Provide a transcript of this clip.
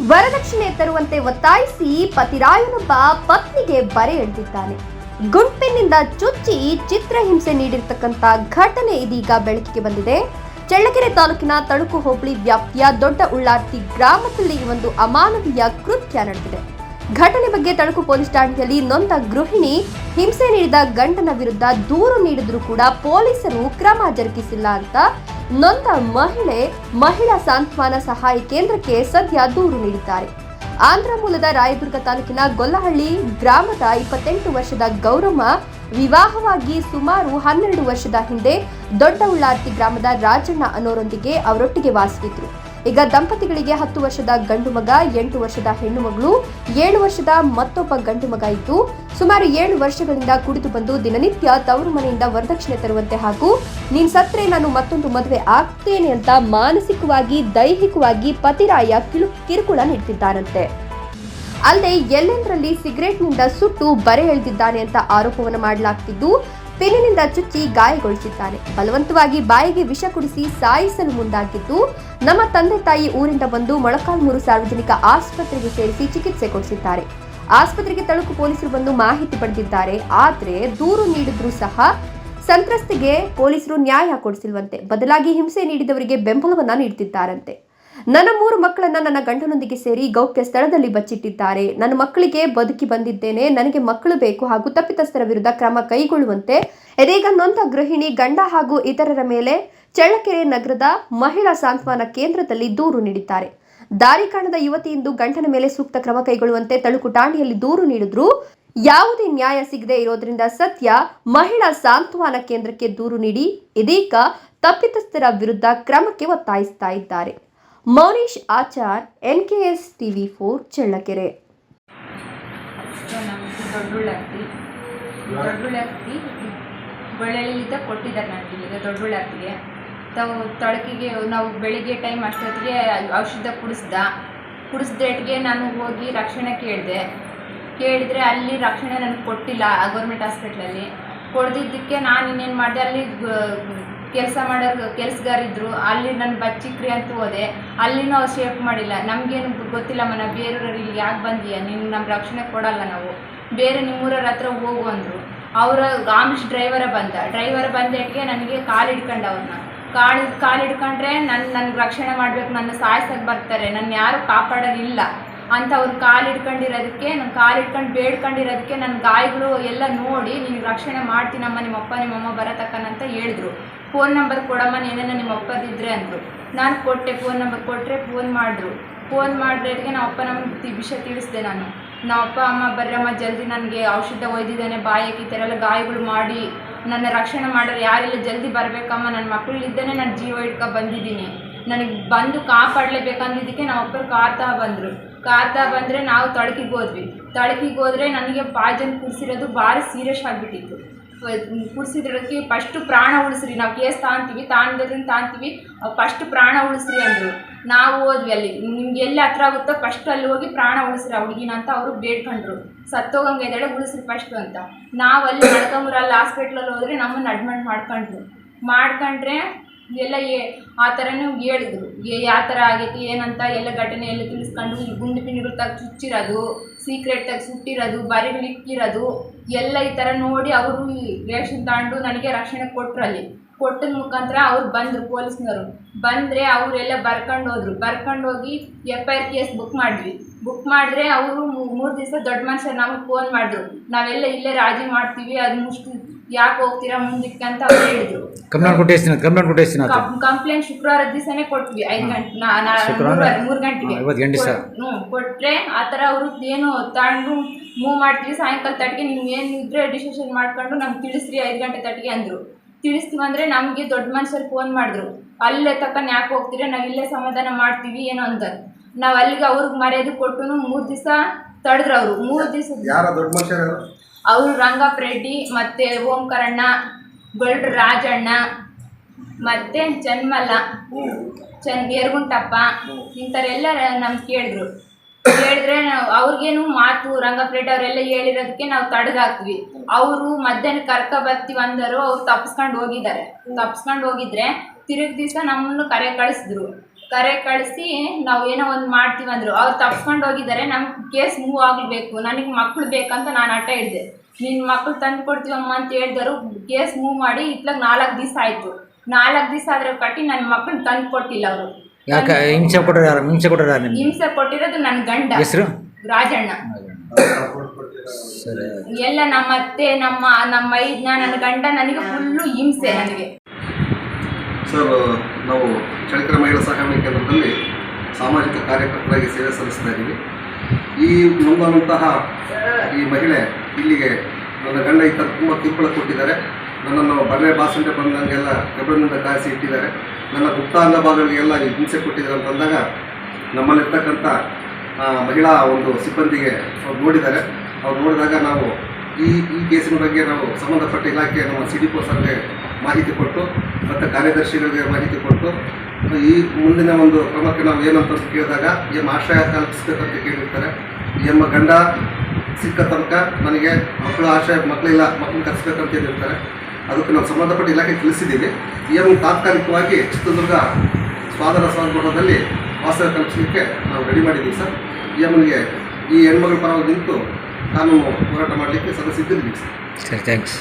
ವರದಕ್ಷಿಣೆ ತರುವಂತೆ ಒತ್ತಾಯಿಸಿ ಪತಿರಾಯನೊಬ್ಬ ಪತ್ನಿಗೆ ಬರೆ ಎಳೆದಿದ್ದಾನೆ. ಗುಂಪಿನಿಂದ ಚುಚ್ಚಿ ಚಿತ್ರಹಿಂಸೆ ನೀಡಿರತಕ್ಕಂತ ಘಟನೆ ಇದೀಗ ಬೆಳಕಿಗೆ ಬಂದಿದೆ. ಚಳ್ಳಕೆರೆ ತಾಲೂಕಿನ ತಳುಕು ಹೋಬಳಿ ವ್ಯಾಪ್ತಿಯ ದೊಡ್ಡ ಉಳ್ಳಾರ್ತಿ ಗ್ರಾಮದಲ್ಲಿ ಒಂದು ಅಮಾನವೀಯ ಕೃತ್ಯ ನಡೆದಿದೆ. ಘಟನೆ ಬಗ್ಗೆ ತಳುಕು ಪೊಲೀಸ್ ಠಾಣೆಯಲ್ಲಿ ನೊಂದ ಗೃಹಿಣಿ ಹಿಂಸೆ ನೀಡಿದ ಗಂಡನ ವಿರುದ್ಧ ದೂರು ನೀಡಿದ್ರೂ ಕೂಡ ಪೊಲೀಸರು ಕ್ರಮ ಜರುಗಿಸಿಲ್ಲ ಅಂತ ನೊಂದ ಮಹಿಳಾ ಸಾಂತ್ವನ ಸಹಾಯ ಕೇಂದ್ರಕ್ಕೆ ಸದ್ಯ ದೂರು ನೀಡಿದ್ದಾರೆ. ಆಂಧ್ರ ಮೂಲದ ರಾಯದುರ್ಗ ತಾಲೂಕಿನ ಗೊಲ್ಲಹಳ್ಳಿ ಗ್ರಾಮದ 28 ವರ್ಷದ ಗೌರಮ್ಮ ವಿವಾಹವಾಗಿ ಸುಮಾರು 12 ವರ್ಷದ ಹಿಂದೆ ದೊಡ್ಡ ಉಳ್ಳಾರ್ತಿ ಗ್ರಾಮದ ರಾಜಣ್ಣ ಅನ್ನೋರೊಂದಿಗೆ ಅವರೊಟ್ಟಿಗೆ ವಾಸವಿದ್ರು. ಈಗ ದಂಪತಿಗಳಿಗೆ 10 ವರ್ಷದ ಗಂಡು ಮಗ, 8 ವರ್ಷದ ಹೆಣ್ಣು ಮಗಳು, 7 ವರ್ಷದ ಮತ್ತೊಬ್ಬ ಗಂಡು ಮಗ ಇದ್ದು ಸುಮಾರು 7 ವರ್ಷಗಳಿಂದ ಕುಡಿದು ಬಂದು ದಿನನಿತ್ಯ ತವರು ಮನೆಯಿಂದ ವರದಕ್ಷಿಣೆ ತರುವಂತೆ ಹಾಗೂ ನೀನ್ ಸತ್ರೆ ನಾನು ಮತ್ತೊಂದು ಮದುವೆ ಆಗ್ತೇನೆ ಅಂತ ಮಾನಸಿಕವಾಗಿ ದೈಹಿಕವಾಗಿ ಪತಿರಾಯ ಕಿರುಕುಳ ನೀಡುತ್ತಿದ್ದಾರಂತೆ. ಅಲ್ಲದೆ ಎಲ್ಲೆಂದರಲ್ಲಿ ಸಿಗರೇಟ್ನಿಂದ ಸುಟ್ಟು ಬರೆ ಎಳೆದಿದ್ದಾನೆ ಅಂತ ಆರೋಪವನ್ನು ಮಾಡಲಾಗ್ತಿದ್ದು ಪಿನ್ನಿನಿಂದ ಚುಚ್ಚಿ ಗಾಯಗೊಳಿಸಿದ್ದಾನೆ. ಬಲವಂತವಾಗಿ ಬಾಯಿಗೆ ವಿಷ ಕುಡಿಸಿ ಸಾಯಿಸಲು ಮುಂದಾಗಿದ್ದು ನಮ್ಮ ತಂದೆ ತಾಯಿ ಊರಿಂದ ಬಂದು ಮೊಳಕಾಲ್ಮೂರು ಸಾರ್ವಜನಿಕ ಆಸ್ಪತ್ರೆಗೆ ಸೇರಿಸಿ ಚಿಕಿತ್ಸೆ ಕೊಡಿಸಿದ್ದಾರೆ. ಆಸ್ಪತ್ರೆಗೆ ತಳುಕು ಪೊಲೀಸರು ಬಂದು ಮಾಹಿತಿ ಪಡೆದಿದ್ದಾರೆ. ಆದ್ರೆ ದೂರು ನೀಡಿದ್ರೂ ಸಹ ಸಂತ್ರಸ್ತೆಗೆ ಪೊಲೀಸರು ನ್ಯಾಯ ಕೊಡಿಸಿಲ್ವಂತೆ. ಬದಲಾಗಿ ಹಿಂಸೆ ನೀಡಿದವರಿಗೆ ಬೆಂಬಲವನ್ನ ನೀಡುತ್ತಿದ್ದಾರಂತೆ. ನನ್ನ 3 ಮಕ್ಕಳನ್ನ ನನ್ನ ಗಂಡನೊಂದಿಗೆ ಸೇರಿ ಗೌಪ್ಯ ಸ್ಥಳದಲ್ಲಿ ಬಚ್ಚಿಟ್ಟಿದ್ದಾರೆ. ನನ್ನ ಮಕ್ಕಳಿಗೆ ಬದುಕಿ ಬಂದಿದ್ದೇನೆ, ನನಗೆ ಮಕ್ಕಳು ಬೇಕು ಹಾಗೂ ತಪ್ಪಿತಸ್ಥರ ವಿರುದ್ಧ ಕ್ರಮ ಕೈಗೊಳ್ಳುವಂತೆ ಇದೀಗ ನೊಂದ ಗೃಹಿಣಿ ಗಂಡ ಹಾಗೂ ಇತರರ ಮೇಲೆ ಚಳ್ಳಕೆರೆ ನಗರದ ಮಹಿಳಾ ಸಾಂತ್ವನ ಕೇಂದ್ರದಲ್ಲಿ ದೂರು ನೀಡಿದ್ದಾರೆ. ದಾರಿ ಕಾಣದ ಯುವತಿಯಿಂದ ಗಂಡನ ಮೇಲೆ ಸೂಕ್ತ ಕ್ರಮ ಕೈಗೊಳ್ಳುವಂತೆ ತಳುಕು ಠಾಣೆಯಲ್ಲಿ ದೂರು ನೀಡಿದ್ರು ಯಾವುದೇ ನ್ಯಾಯ ಸಿಗದೆ ಇರೋದ್ರಿಂದ ಸದ್ಯ ಮಹಿಳಾ ಸಾಂತ್ವನ ಕೇಂದ್ರಕ್ಕೆ ದೂರು ನೀಡಿ ಇದೀಗ ತಪ್ಪಿತಸ್ಥರ ವಿರುದ್ಧ ಕ್ರಮಕ್ಕೆ ಒತ್ತಾಯಿಸ್ತಾ ಇದ್ದಾರೆ. Mounish Achar, NKS TV4 Challakere. ದೊಡ್ಡುಳ್ಳಾರ್ತಿ ಬಳ್ಳಳ್ಳಿಯಿಂದ ಕೊಟ್ಟಿದ್ದಾರೆ ನನಗೆ ಈಗ ದೊಡ್ಡುಳ್ಳಾರ್ತಿಗೆ ತಳಕಿಗೆ ನಾವು ಬೆಳಿಗ್ಗೆ ಟೈಮ್ ಅಷ್ಟೊತ್ತಿಗೆ ಔಷಧ ಕುಡಿಸ್ದೇಟ್ಗೆ ನಾನು ಹೋಗಿ ರಕ್ಷಣೆ ಕೇಳಿದ್ರೆ ಅಲ್ಲಿ ರಕ್ಷಣೆ ನನಗೆ ಕೊಟ್ಟಿಲ್ಲ. ಗೌರ್ಮೆಂಟ್ ಹಾಸ್ಪಿಟ್ಲಲ್ಲಿ ಕೊಡ್ದಿದ್ದಕ್ಕೆ ನಾನು ಇನ್ನೇನು ಮಾಡಿದೆ, ಅಲ್ಲಿ ಕೆಲಸ ಮಾಡೋರು ಕೆಲಸಗಾರಿದ್ರು, ಅಲ್ಲಿ ನನ್ನ ಬಚ್ಚಿಕ್ರಿ ಅಂತ ಹೋದೆ. ಅಲ್ಲಿನೂ ಅವ್ರು ಶೇಪ್ ಮಾಡಿಲ್ಲ. ನಮಗೇನು ಗೊತ್ತಿಲ್ಲಮ್ಮ, ನಾವು ಬೇರೆಯವ್ರು ಇಲ್ಲಿ ಯಾಕೆ ಬಂದೀಯ, ನೀನು ನಮ್ಮ ರಕ್ಷಣೆ ಕೊಡಲ್ಲ, ನಾವು ಬೇರೆ ನಿಮ್ಮೂರವ್ರ ಹತ್ರ ಹೋಗು ಅಂದರು. ಅವರ ಆಮಿಷ್ ಡ್ರೈವರ ಬಂದೇಟಿಗೆ ನನಗೆ ಕಾಲು ಹಿಡ್ಕೊಂಡು ಅವ್ರನ್ನ ಕಾಲು ಹಿಡ್ಕೊಂಡ್ರೆ ನನಗೆ ರಕ್ಷಣೆ ಮಾಡಬೇಕು, ನನ್ನ ಸಾಯಿಸಕ್ಕೆ ಬರ್ತಾರೆ, ನನ್ನ ಯಾರು ಕಾಪಾಡೋದಿಲ್ಲ ಅಂತ ಅವ್ರು ಕಾಲು ಹಿಡ್ಕೊಂಡಿರೋದಕ್ಕೆ, ನಾನು ಕಾಲು ಹಿಡ್ಕೊಂಡು ಬೇಡ್ಕೊಂಡಿರೋದಕ್ಕೆ ನನ್ನ ಗಾಯಗಳು ಎಲ್ಲ ನೋಡಿ ನಿನಗೆ ರಕ್ಷಣೆ ಮಾಡ್ತೀನಮ್ಮ, ನಿಮ್ಮಪ್ಪ ನಿಮ್ಮಮ್ಮ ಬರತಕ್ಕನಂತ ಹೇಳಿದ್ರು. ಫೋನ್ ನಂಬರ್ ಕೊಡಮ್ಮ, ಏನೇನೋ ನಿಮ್ಮ ಅಪ್ಪದಿದ್ರೆ ಅಂದರು. ನಾನು ಕೊಟ್ಟೆ, ಫೋನ್ ನಂಬರ್ ಕೊಟ್ಟರೆ ಫೋನ್ ಮಾಡಿದ್ರಿಗೆ ನಮ್ಮ ಅಪ್ಪ ನಮಗೆ ವಿಷಯ ತಿಳಿಸಿದೆ. ನಮ್ಮ ಅಪ್ಪ ಅಮ್ಮ ಬರ್ರಮ್ಮ ಜಲ್ದಿ, ನನಗೆ ಔಷಧ ಒಯ್ದಿದ್ದಾನೆ, ಬಾಯಕ್ಕೆ ಈ ಥರ ಎಲ್ಲ ಗಾಯಗಳು ಮಾಡಿ ನನ್ನ ರಕ್ಷಣೆ ಮಾಡೋರು ಯಾರೆಲ್ಲ ಜಲ್ದಿ ಬರಬೇಕಮ್ಮ, ನನ್ನ ಮಕ್ಕಳಿದ್ದಾನೆ ನಾನು ಜೀವ ಇಟ್ಕೊ ಬಂದಿದ್ದೀನಿ, ನನಗೆ ಬಂದು ಕಾಪಾಡಲೇಬೇಕಂದಿದ್ದಕ್ಕೆ ನಮ್ಮ ಅಪ್ಪರು ಕಾರ್ತಾ ಬಂದರೆ ನಾವು ತಳಕಿಗೆ ಹೋದ್ರೆ ನನಗೆ ಪಾಯ್ಜನ್ ಕುಡಿಸಿರೋದು ಭಾರಿ ಸೀರಿಯಸ್ ಆಗಿಬಿಟ್ಟಿತ್ತು. ಕುಡಿಸಿದ್ರಕ್ಕೆ ಫಸ್ಟು ಪ್ರಾಣ ಉಳಿಸ್ರಿ, ನಾವು ಕೇಸ್ ತಾಂತೀವಿ ಫಸ್ಟ್ ಪ್ರಾಣ ಉಳಿಸ್ರಿ ಅಂದರು. ನಾವು ಹೋದ್ವಿ, ಅಲ್ಲಿ ನಿಮ್ಗೆ ಎಲ್ಲಿ ಹತ್ರ ಆಗುತ್ತೋ ಫಸ್ಟ್ ಅಲ್ಲಿ ಹೋಗಿ ಪ್ರಾಣ ಉಳಿಸ್ರಿ ಆ ಹುಡುಗಿನ ಅಂತ ಅವರು ಬೇಡ್ಕೊಂಡ್ರು. ಸತ್ತೋಗಂಗೆ ಇದ್ದಾಳೆ, ಉಳಿಸ್ರಿ ಫಸ್ಟು ಅಂತ. ನಾವು ಅಲ್ಲಿ ಮಡ್ಕಮೂರಲ್ಲಿ ಹಾಸ್ಪಿಟ್ಲಲ್ಲಿ ಹೋದರೆ ನಮ್ಮನ್ನು ಅಡ್ಮಿಟ್ ಮಾಡ್ಕೊಂಡ್ರೆ ಎಲ್ಲ ಆ ಥರನೂ ಹೇಳಿದ್ರು, ಯಾವ ಥರ ಆಗೈತಿ ಏನಂತ ಎಲ್ಲ ಘಟನೆ ಎಲ್ಲ ತಿಳಿಸ್ಕೊಂಡು, ಈ ಗುಂಡು ಪಿಂಡಿರುತ್ತಾಗ ಚುಚ್ಚಿರೋದು, ಸೀಕ್ರೆಟಾಗಿ ಸುಟ್ಟಿರೋದು, ಬರೆಗಳಿಕ್ಕಿರೋದು ಎಲ್ಲ ಈ ಥರ ನೋಡಿ ಅವರು ರೇಷನ್ ತಗೊಂಡು ನನಗೆ ರಕ್ಷಣೆ ಕೊಟ್ಟರು. ಅಲ್ಲಿ ಕೊಟ್ಟದ ಮುಖಾಂತರ ಅವ್ರು ಬಂದರು, ಪೊಲೀಸ್ನವರು ಬಂದರೆ ಅವರೆಲ್ಲ ಬರ್ಕೊಂಡೋಗಿ FIR ಕೇಸ್ ಬುಕ್ ಮಾಡಿದ್ರೆ ಅವರು 3 ದಿವಸ ದೊಡ್ಡ ಮನುಷ್ಯರು ನಮಗೆ ಫೋನ್ ಮಾಡಿದ್ರು, ನಾವೆಲ್ಲ ಇಲ್ಲೇ ರಾಜಿ ಮಾಡ್ತೀವಿ, ಅದು ಮುಷ್ಟಿ ಯಾಕೆ ಹೋಗ್ತೀರಾ ಮುಂದಕ್ಕೆ ಅಂತ ಅವ್ರು ಹೇಳಿದ್ರು. ಕಂಪ್ಲೇಂಟ್ ಶುಕ್ರವಾರ ದಿವಸನೇ ಕೊಟ್ವಿ, 5 ಗಂಟೆ 3 ಗಂಟೆಗೆ ಕೊಟ್ಟರೆ ಆ ಥರ ಅವರು ಏನು ತಗೊಂಡು ಮೂವ್ ಮಾಡ್ತೀವಿ, ಸಾಯಂಕಾಲ ತಟ್ಟಿಗೆ ನೀವು ಏನು ಇದ್ರೆ ಡಿಸಿಷನ್ ಮಾಡ್ಕೊಂಡು ನಮ್ಗೆ ತಿಳಿಸ್ರಿ 5 ಗಂಟೆ ತಟ್ಟಿಗೆ ಅಂದರು. ತಿಳಿಸ್ತೀವಿ ಅಂದರೆ ನಮಗೆ ದೊಡ್ಡ ಮನುಷ್ಯರು ಫೋನ್ ಮಾಡಿದ್ರು, ಅಲ್ಲೇ ತಕ್ಕನ ಯಾಕೆ ಹೋಗ್ತೀರಾ, ನಾವು ಇಲ್ಲೇ ಸಮಾಧಾನ ಮಾಡ್ತೀವಿ ಏನೋ ಅಂತ. ನಾವು ಅಲ್ಲಿಗೆ ಅವ್ರಿಗೆ ಮರ್ಯಾದೆ ಕೊಟ್ಟು 3 ದಿವಸ ತಡೆದ್ರು. ಅವರು 3 ದಿವಸ ಅವರು ರಂಗಪ್ಪ ರೆಡ್ಡಿ ಮತ್ತು ಓಂಕಾರಣ್ಣ, ಗೊಲ್ಡ್ರು ರಾಜಣ್ಣ ಮತ್ತು ಚನ್ಮಲ್ಲ, ಯರ್ಗುಂಟಪ್ಪ ಇಂಥವರೆಲ್ಲ ನಮ್ಗೆ ಕೇಳಿದ್ರೆ ಅವ್ರಿಗೇನು ಮಾತು ರಂಗಪ್ಪ ರೆಡ್ಡಿ ಅವರೆಲ್ಲ ಹೇಳಿರೋದಕ್ಕೆ ನಾವು ತಡೆದಾಕ್ವಿ. ಅವರು ಮಧ್ಯಾಹ್ನ ಬರ್ತೀವಿ ಅಂದರು, ಅವ್ರು ತಪ್ಪಿಸ್ಕೊಂಡು ಹೋಗಿದ್ರೆ ತಿರುಗಿ ದಿವಸ ನಮ್ಮನ್ನು ಕಳಿಸಿದ್ರು. ಕರೆ ಕಳಿಸಿ ನಾವು ಏನೋ ಒಂದು ಮಾಡ್ತೀವಿ ಅಂದರು. ಅವ್ರು ತಪ್ಸ್ಕೊಂಡು ಹೋಗಿದ್ದಾರೆ. ನಮ್ಗೆ ಕೇಸ್ ಮೂವ್ ಆಗಬೇಕು, ನನಗೆ ಮಕ್ಕಳು ಬೇಕಂತ ನಾನು ಹಠ ಹಿಡಿದೆ. ನಿನ್ನ ಮಕ್ಕಳು ತಂದು ಕೊಡ್ತೀವಮ್ಮ ಅಂತ ಹೇಳಿದರು. ಕೇಸ್ ಮೂವ್ ಮಾಡಿ ಇತ್ಲಾಗ 4 ದಿವಸ ಆಯಿತು. 4 ದಿವಸ ಆದರೆ ಕಟ್ಟಿ ನನ್ನ ಮಕ್ಕಳನ್ನ ತಂದು ಕೊಟ್ಟಿಲ್ಲ ಅವರು. ಯಾಕೆ ಹಿಂಸೆ ಕೊಟ್ಟರು? ಹಿಂಸೆ ಕೊಟ್ಟಿರೋದು ನನ್ನ ಗಂಡ ಹೆಸರು ರಾಜಣ್ಣ. ಸರಿ. ಎಲ್ಲ ನಮ್ಮ ಅತ್ತೆ, ನಮ್ಮ ಮೈದ್ನ, ನನ್ನ ಗಂಡ, ನನಗೆ ಫುಲ್ಲು ಹಿಂಸೆ. ನನಗೆ ಸರ್, ನಾವು ಚಳ್ಳಕೆರೆ ಮಹಿಳಾ ಸಹಕಾರ ಕೇಂದ್ರದಲ್ಲಿ ಸಾಮಾಜಿಕ ಕಾರ್ಯಕರ್ತರಾಗಿ ಸೇವೆ ಸಲ್ಲಿಸ್ತಾ ಇದ್ದೀವಿ. ಈ ಮುಂದಾದಂತಹ ಈ ಮಹಿಳೆ ಇಲ್ಲಿಗೆ ನನ್ನ ಗಂಡ ಈ ಥರ ತುಂಬ ಕಿರುಕುಳ ಕೊಟ್ಟಿದ್ದಾರೆ. ನನ್ನನ್ನು ಬರೆ ಬಾಸುಂಡೆ ಬಂದಂಗೆಲ್ಲ ಕೆಬ್ಬರಿನಿಂದ ಕಾಯಿಸಿ ಇಟ್ಟಿದ್ದಾರೆ. ನನ್ನ ಗುಪ್ತಾಂಗ ಭಾಗಗಳಿಗೆಲ್ಲ ಹಿಂಸೆ ಕೊಟ್ಟಿದ್ದಾರೆ ಅಂತಂದಾಗ ನಮ್ಮಲ್ಲಿರ್ತಕ್ಕಂಥ ಮಹಿಳಾ ಒಂದು ಸಿಬ್ಬಂದಿಗೆ ಅವ್ರು ನೋಡಿದ್ದಾರೆ. ಅವ್ರು ನೋಡಿದಾಗ ನಾವು ಈ ಕೇಸಿನ ಬಗ್ಗೆ ನಾವು ಸಂಬಂಧಪಟ್ಟ ಇಲಾಖೆ ನಮ್ಮ CDPO ಸರ್ಗೆ ಮಾಹಿತಿ ಕೊಟ್ಟು ಮತ್ತು ಕಾರ್ಯದರ್ಶಿಗಳಿಗೆ ಮಾಹಿತಿ ಕೊಟ್ಟು ಈ ಮುಂದಿನ ಒಂದು ಕ್ರಮಕ್ಕೆ ನಾವು ಏನಂತ ಕೇಳಿದಾಗ ಎಮ್ಮ ಆಶ್ರಯ ಕಲ್ಪಿಸ್ಬೇಕಂತ ಕೇಳಿರ್ತಾರೆ. ಎಮ್ಮ ಗಂಡ ಸಿಕ್ಕ ತನಕ ನನಗೆ ಮಕ್ಕಳಿಲ್ಲ, ಮಕ್ಕಳು ಕಲಿಸ್ಬೇಕಂತ ಹೇಳಿರ್ತಾರೆ. ಅದಕ್ಕೆ ನಾವು ಸಂಬಂಧಪಟ್ಟ ಇಲಾಖೆ ತಿಳಿಸಿದ್ದೀವಿ. ಎಮ್ ತಾತ್ಕಾಲಿಕವಾಗಿ ಚಿತ್ರದುರ್ಗ ಸ್ವಾದರ ಸ್ವಾಗತದಲ್ಲಿ ವಾಸ್ತವ್ಯ ಕಲ್ಪಿಸಲಿಕ್ಕೆ ನಾವು ರೆಡಿ ಮಾಡಿದ್ದೀವಿ ಸರ್. ಎಮ್ಗೆ ಈ ಹೆಣ್ಮಗಳ ಪರವಾಗಿ ನಿಂತು ಕಾನೂನು ಹೋರಾಟ ಮಾಡಲಿಕ್ಕೆ ಸದಸ್ಯರಿದ್ದೀವಿ ಸರ್. ಸರಿ, ಥ್ಯಾಂಕ್ಸ್.